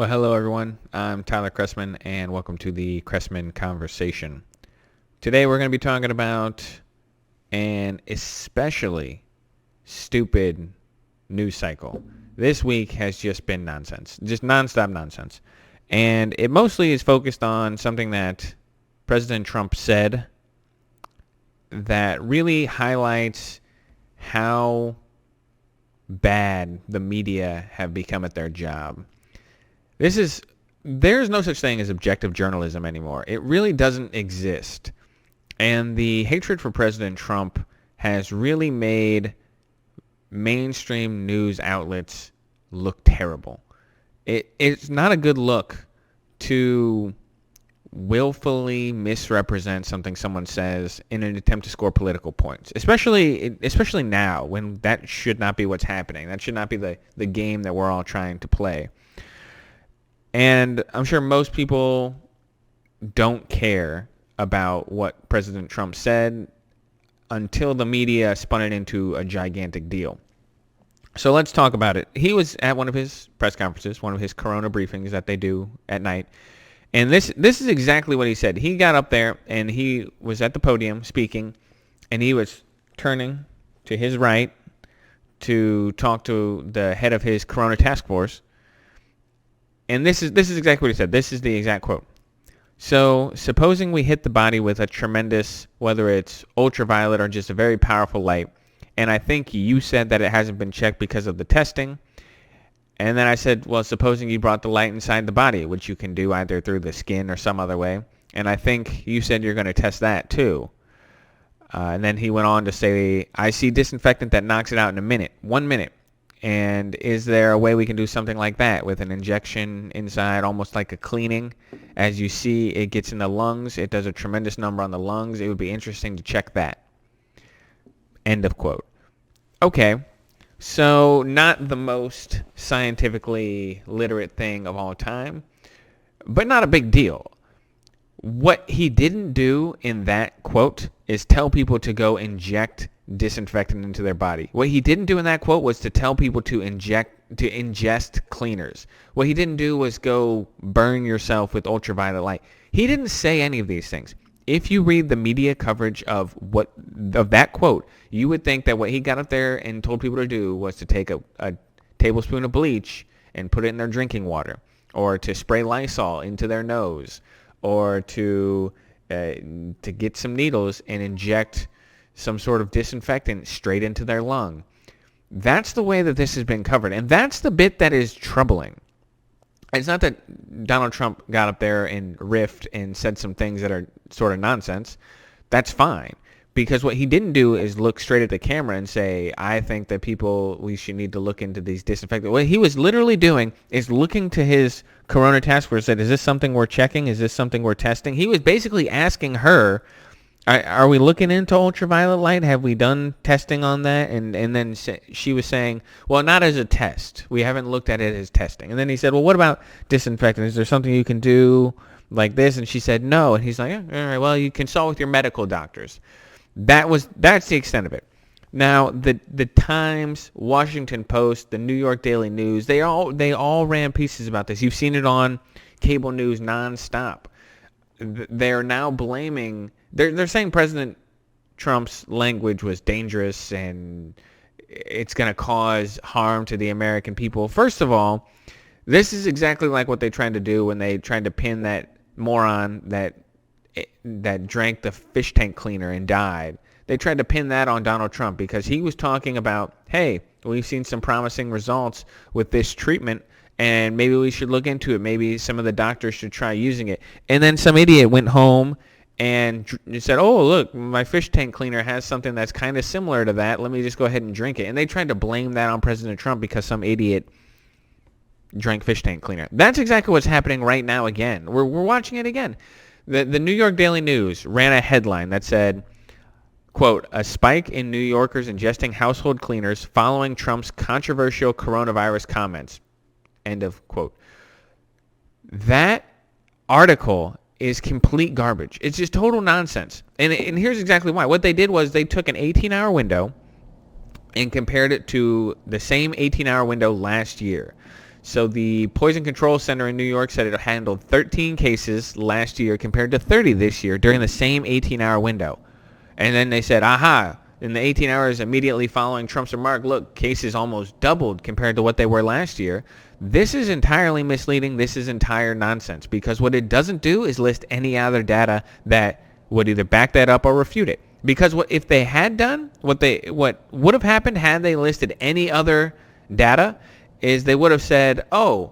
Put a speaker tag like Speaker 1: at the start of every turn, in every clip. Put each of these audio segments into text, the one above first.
Speaker 1: Well, hello everyone. I'm Tyler Chrestman, and welcome to the Chrestman Conversation. Today we're going to be talking about an especially stupid news cycle. This week has just been nonsense, just nonstop nonsense. And it mostly is focused on something that President Trump said that really highlights how bad the media have become at their job. There's no such thing as objective journalism anymore. It really doesn't exist. And the hatred for President Trump has really made mainstream news outlets look terrible. It's not a good look to willfully misrepresent something someone says in an attempt to score political points, especially now when that should not be what's happening. That should not be the game that we're all trying to play. And I'm sure most people don't care about what President Trump said until the media spun it into a gigantic deal. So let's talk about it. He was at one of his press conferences, one of his corona briefings that they do at night. And this is exactly what he said. He got up there and he was at the podium speaking, and he was turning to his right to talk to the head of his corona task force. And this is exactly what he said. This is the exact quote. So, supposing we hit the body with a tremendous, whether it's ultraviolet or just a very powerful light, and I think you said that it hasn't been checked because of the testing. And then I said, well, supposing you brought the light inside the body, which you can do either through the skin or some other way. And I think you said you're going to test that too. And then he went on to say, I see disinfectant that knocks it out in a minute, 1 minute. And is there a way we can do something like that with an injection inside, almost like a cleaning? As you see, it gets in the lungs. It does a tremendous number on the lungs. It would be interesting to check that. End of quote. Okay, so not the most scientifically literate thing of all time, but not a big deal. What he didn't do in that quote is tell people to go inject disinfectant into their body. What he didn't do in that quote was to tell people to ingest cleaners. What he didn't do was go burn yourself with ultraviolet light. He didn't say any of these things. If you read the media coverage of that quote, you would think that what he got up there and told people to do was to take a tablespoon of bleach and put it in their drinking water, or to spray Lysol into their nose, or to get some needles and inject some sort of disinfectant straight into their lung. That's the way that this has been covered, and that's the bit that is troubling. It's not that Donald Trump got up there and riffed and said some things that are sort of nonsense. That's fine. Because what he didn't do is look straight at the camera and say, I think that we should need to look into these disinfectants. What he was literally doing is looking to his corona task force and said, is this something we're checking? Is this something we're testing? He was basically asking her, are we looking into ultraviolet light? Have we done testing on that? And then she was saying, well, not as a test. We haven't looked at it as testing. And then he said, well, what about disinfectant? Is there something you can do like this? And she said, no. And he's like, all right, well, you consult with your medical doctors. That's the extent of it. Now, the Times, Washington Post, the New York Daily News, they all ran pieces about this. You've seen it on cable news nonstop. They're now blaming. They're saying President Trump's language was dangerous and it's going to cause harm to the American people. First of all, this is exactly like what they tried to do when they tried to pin that moron that drank the fish tank cleaner and died. They tried to pin that on Donald Trump because he was talking about, hey, we've seen some promising results with this treatment, and maybe we should look into it. Maybe some of the doctors should try using it. And then some idiot went home and said, oh, look, my fish tank cleaner has something that's kind of similar to that. Let me just go ahead and drink it. And they tried to blame that on President Trump because some idiot drank fish tank cleaner. That's exactly what's happening right now again. We're watching it again. The New York Daily News ran a headline that said, quote, a spike in New Yorkers ingesting household cleaners following Trump's controversial coronavirus comments. End of quote. That article is complete garbage. It's just total nonsense. And here's exactly why. What they did was they took an 18-hour window and compared it to the same 18-hour window last year. So the Poison Control Center in New York said it handled 13 cases last year compared to 30 this year during the same 18-hour window. And then they said, aha, in the 18 hours immediately following Trump's remark, look, cases almost doubled compared to what they were last year. This is entirely misleading. This is entire nonsense, because what it doesn't do is list any other data that would either back that up or refute it. Because if they had done what would have happened had they listed any other data is they would have said, oh,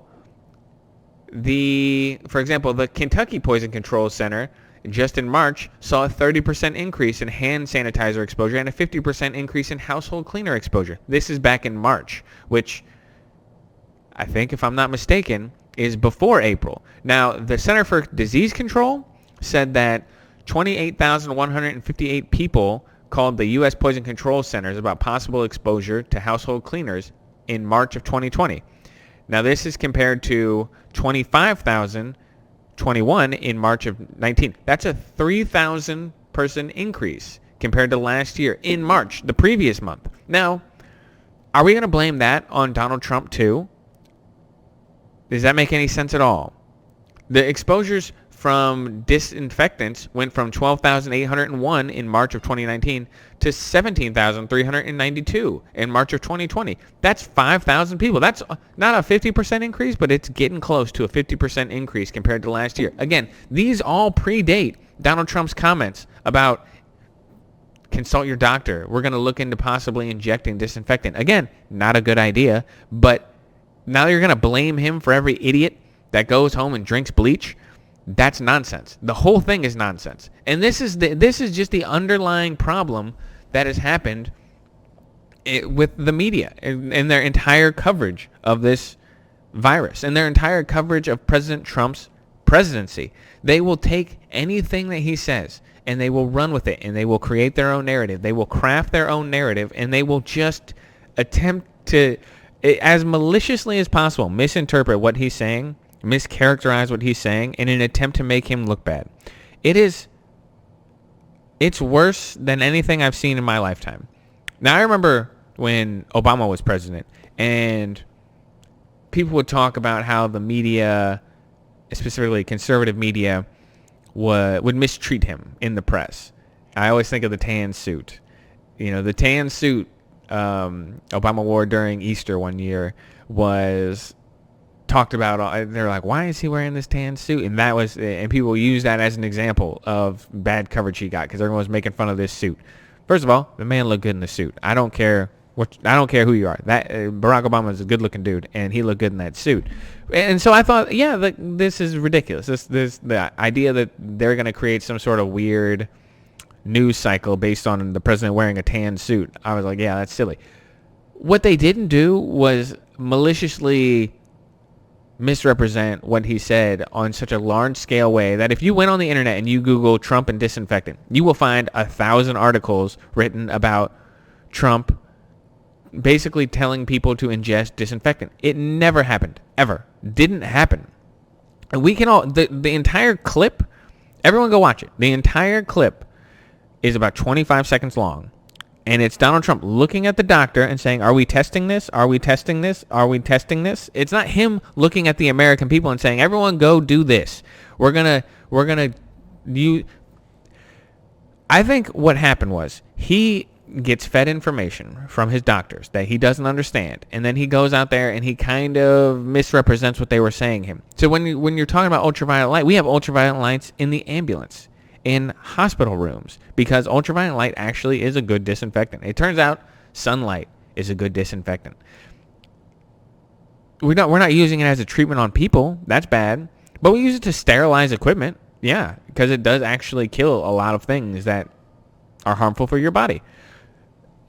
Speaker 1: for example, the Kentucky Poison Control Center just in March saw a 30% increase in hand sanitizer exposure and a 50% increase in household cleaner exposure. This is back in March, which I think, if I'm not mistaken, is before April. Now, the Center for Disease Control said that 28,158 people called the U.S. Poison Control Centers about possible exposure to household cleaners in March of 2020. Now, this is compared to 25,021 in March of 19. That's a 3,000 person increase compared to last year in March, the previous month. Now, are we going to blame that on Donald Trump too? Does that make any sense at all? The exposures from disinfectants went from 12,801 in March of 2019 to 17,392 in March of 2020. That's 5,000 people. That's not a 50% increase, but it's getting close to a 50% increase compared to last year. Again, these all predate Donald Trump's comments about consult your doctor. We're going to look into possibly injecting disinfectant. Again, not a good idea, but now you're going to blame him for every idiot that goes home and drinks bleach. That's nonsense. The whole thing is nonsense. And this is just the underlying problem that has happened with the media and their entire coverage of this virus and their entire coverage of President Trump's presidency. They will take anything that he says and they will run with it, and they will create their own narrative. They will craft their own narrative, and they will just attempt to, as maliciously as possible, misinterpret what he's saying, mischaracterize what he's saying in an attempt to make him look bad. It's worse than anything I've seen in my lifetime. Now, I remember when Obama was president and people would talk about how the media, specifically conservative media, would mistreat him in the press. I always think of the tan suit. You know, the tan suit Obama wore during Easter one year was talked about. They're like, why is he wearing this tan suit? And people use that as an example of bad coverage he got because everyone was making fun of this suit. First of all, the man looked good in the suit. I don't care who you are. That Barack Obama is a good-looking dude, and he looked good in that suit. And so I thought, yeah, this is ridiculous. The idea that they're going to create some sort of weird news cycle based on the president wearing a tan suit. I was like, yeah, that's silly. What they didn't do was maliciously misrepresent what he said on such a large-scale way that if you went on the internet and you Google Trump and disinfectant, you will find 1,000 articles written about Trump basically telling people to ingest disinfectant. It never happened. Ever. Didn't happen. And we can all, the entire clip, everyone go watch it. The entire clip is about 25 seconds long. And it's Donald Trump looking at the doctor and saying, are we testing this? Are we testing this? Are we testing this? It's not him looking at the American people and saying, everyone go do this. I think what happened was he gets fed information from his doctors that he doesn't understand, and then he goes out there and he kind of misrepresents what they were saying him. So when you're talking about ultraviolet light, we have ultraviolet lights in the ambulance, in hospital rooms, because ultraviolet light actually is a good disinfectant. It turns out sunlight is a good disinfectant. We're not using it as a treatment on people. That's bad. But we use it to sterilize equipment. Yeah, because it does actually kill a lot of things that are harmful for your body.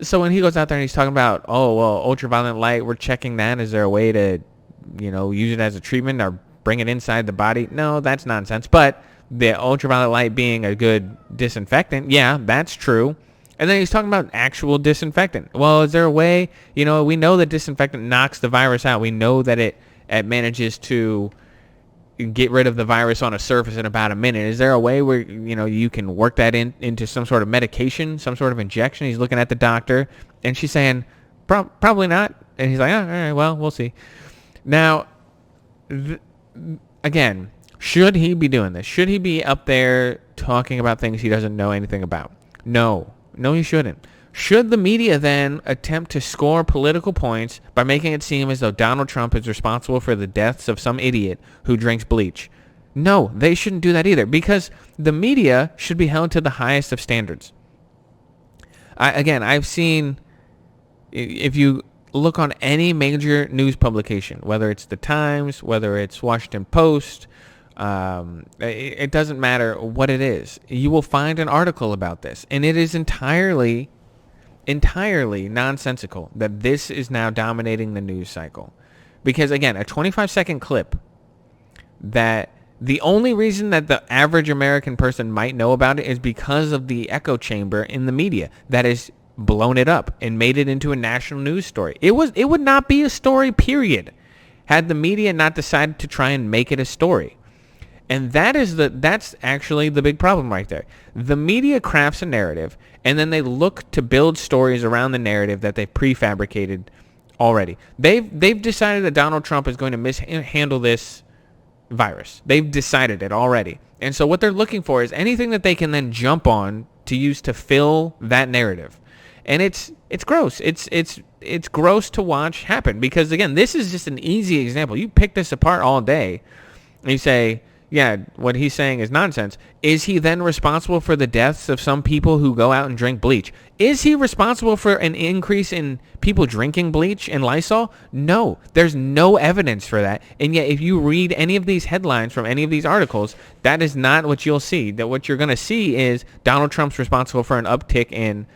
Speaker 1: So when he goes out there and he's talking about, oh, well, ultraviolet light, we're checking that. Is there a way to, use it as a treatment or bring it inside the body? No, that's nonsense. But the ultraviolet light being a good disinfectant, yeah, that's true. And then he's talking about actual disinfectant. Well, is there a way, we know that disinfectant knocks the virus out. We know that it manages to get rid of the virus on a surface in about a minute. Is there a way where, you can work that into some sort of medication, some sort of injection? He's looking at the doctor, and she's saying, probably not. And he's like, oh, all right, well, we'll see. Now, again, should he be doing this? Should he be up there talking about things he doesn't know anything about? No. No, he shouldn't. Should the media then attempt to score political points by making it seem as though Donald Trump is responsible for the deaths of some idiot who drinks bleach? No, they shouldn't do that either, because the media should be held to the highest of standards. I've seen, if you look on any major news publication, whether it's the Times, whether it's Washington Post, it doesn't matter what it is, you will find an article about this, and it is entirely nonsensical that this is now dominating the news cycle. Because again, a 25-second clip that the only reason that the average American person might know about it is because of the echo chamber in the media that has blown it up and made it into a national news story. It would not be a story, period, had the media not decided to try and make it a story. And that's actually the big problem right there. The media crafts a narrative, and then they look to build stories around the narrative that they've prefabricated already. They've decided that Donald Trump is going to mishandle this virus. They've decided it already. And so what they're looking for is anything that they can then jump on to use to fill that narrative. And it's gross. It's gross to watch happen, because again, this is just an easy example. You pick this apart all day and you say, yeah, what he's saying is nonsense. Is he then responsible for the deaths of some people who go out and drink bleach? Is he responsible for an increase in people drinking bleach and Lysol? No, there's no evidence for that. And yet, if you read any of these headlines from any of these articles, that is not what you'll see. That what you're going to see is Donald Trump's responsible for an uptick in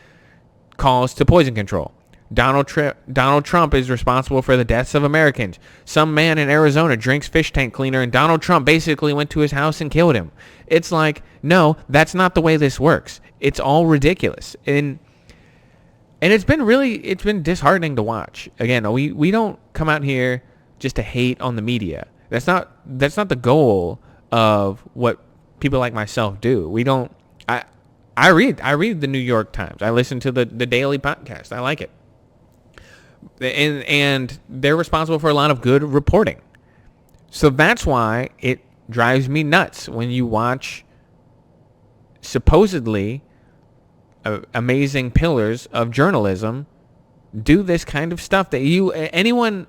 Speaker 1: calls to poison control. Donald Trump is responsible for the deaths of Americans. Some man in Arizona drinks fish tank cleaner, and Donald Trump basically went to his house and killed him. It's like, no, that's not the way this works. It's all ridiculous. And it's been disheartening to watch. Again, we don't come out here just to hate on the media. That's not the goal of what people like myself do. We don't. I read the New York Times. I listen to the daily podcast. I like it. And they're responsible for a lot of good reporting. So that's why it drives me nuts when you watch supposedly amazing pillars of journalism do this kind of stuff that anyone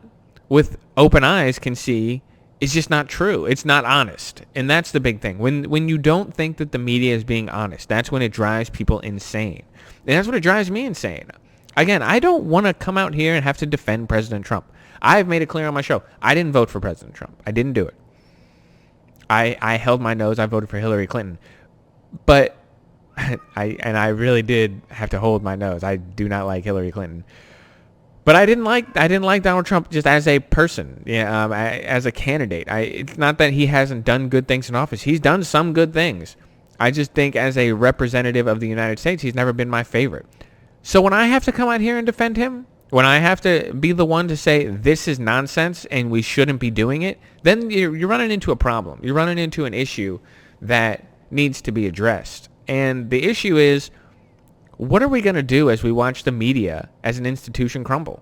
Speaker 1: with open eyes can see is just not true. It's not honest. And that's the big thing. When you don't think that the media is being honest, that's when it drives people insane. And that's what it drives me insane. Again, I don't want to come out here and have to defend President Trump. I've made it clear on my show. I didn't vote for President Trump. I didn't do it. I held my nose. I voted for Hillary Clinton. But I really did have to hold my nose. I do not like Hillary Clinton. But I didn't like Donald Trump just as a person, as a candidate. It's not that he hasn't done good things in office. He's done some good things. I just think as a representative of the United States, he's never been my favorite. So when I have to come out here and defend him, when I have to be the one to say this is nonsense and we shouldn't be doing it, then you're running into a problem. You're running into an issue that needs to be addressed. And the issue is, what are we going to do as we watch the media as an institution crumble?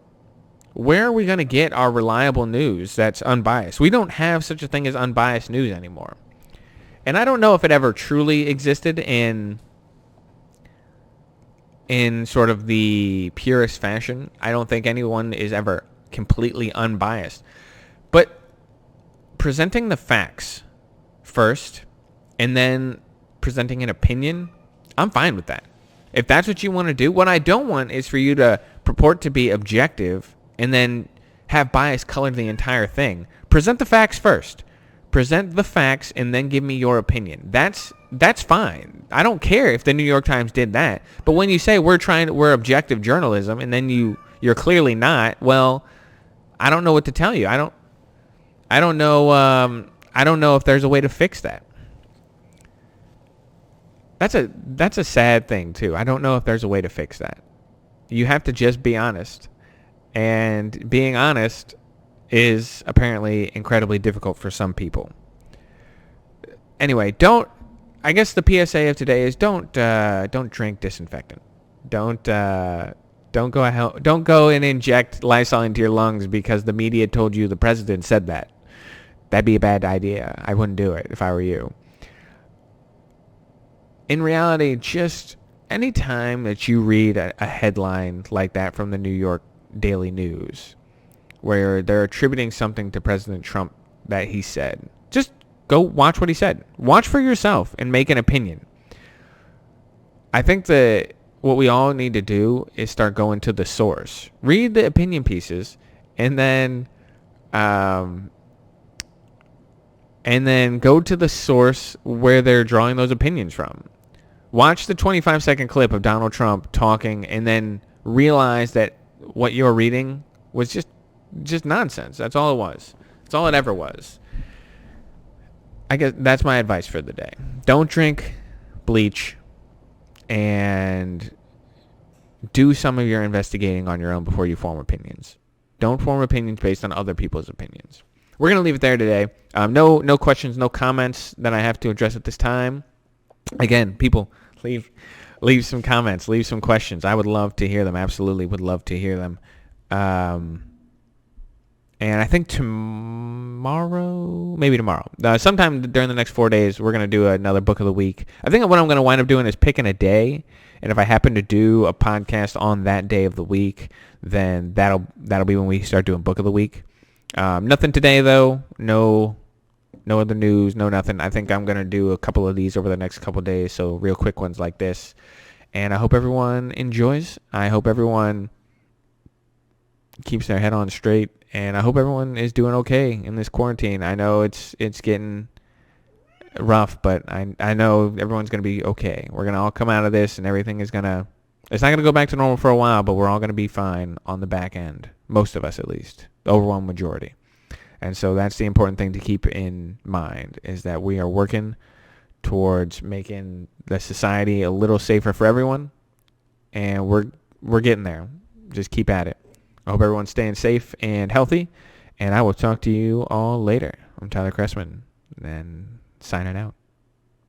Speaker 1: Where are we going to get our reliable news that's unbiased? We don't have such a thing as unbiased news anymore. And I don't know if it ever truly existed in sort of the purest fashion. I don't think anyone is ever completely unbiased. But presenting the facts first and then presenting an opinion, I'm fine with that. If that's what you want to do, what I don't want is for you to purport to be objective and then have bias color the entire thing. Present the facts first. Present the facts and then give me your opinion. That's fine. I don't care if the New York Times did that. But when you say we're objective journalism and then you're clearly not, well, I don't know what to tell you. I don't know if there's a way to fix that. That's a sad thing too. I don't know if there's a way to fix that. You have to just be honest. And being honest is apparently incredibly difficult for some people. Anyway, I guess the PSA of today is don't drink disinfectant. Don't Don't go and inject Lysol into your lungs because the media told you the president said that. That'd be a bad idea. I wouldn't do it if I were you. In reality, just any time that you read a headline like that from the New York Daily News, where they're attributing something to President Trump that he said, just go watch what he said. Watch for yourself and make an opinion. I think that what we all need to do is start going to the source. Read the opinion pieces and then go to the source where they're drawing those opinions from. Watch the 25-second clip of Donald Trump talking and then realize that what you're reading was just nonsense. That's all it was. That's all it ever was. I guess that's my advice for the day. Don't drink bleach and do some of your investigating on your own before you form opinions. Don't form opinions based on other people's opinions. We're going to leave it there today. No questions, no comments that I have to address at this time. Again, people, leave some comments, leave some questions. I would love to hear them. Absolutely would love to hear them. And I think maybe tomorrow, sometime during the next 4 days, we're going to do another book of the week. I think what I'm going to wind up doing is picking a day. And if I happen to do a podcast on that day of the week, then that'll be when we start doing book of the week. Nothing today, though. No other news, no nothing. I think I'm going to do a couple of these over the next couple of days, so real quick ones like this. And I hope everyone enjoys. I hope everyone keeps their head on straight. And I hope everyone is doing okay in this quarantine. I know it's getting rough, but I know everyone's going to be okay. We're going to all come out of this, and everything is going to... It's not going to go back to normal for a while, but we're all going to be fine on the back end. Most of us, at least. The overwhelming majority. And so that's the important thing to keep in mind, is that we are working towards making the society a little safer for everyone. And we're getting there. Just keep at it. I hope everyone's staying safe and healthy. And I will talk to you all later. I'm Tyler Chrestman, and signing out.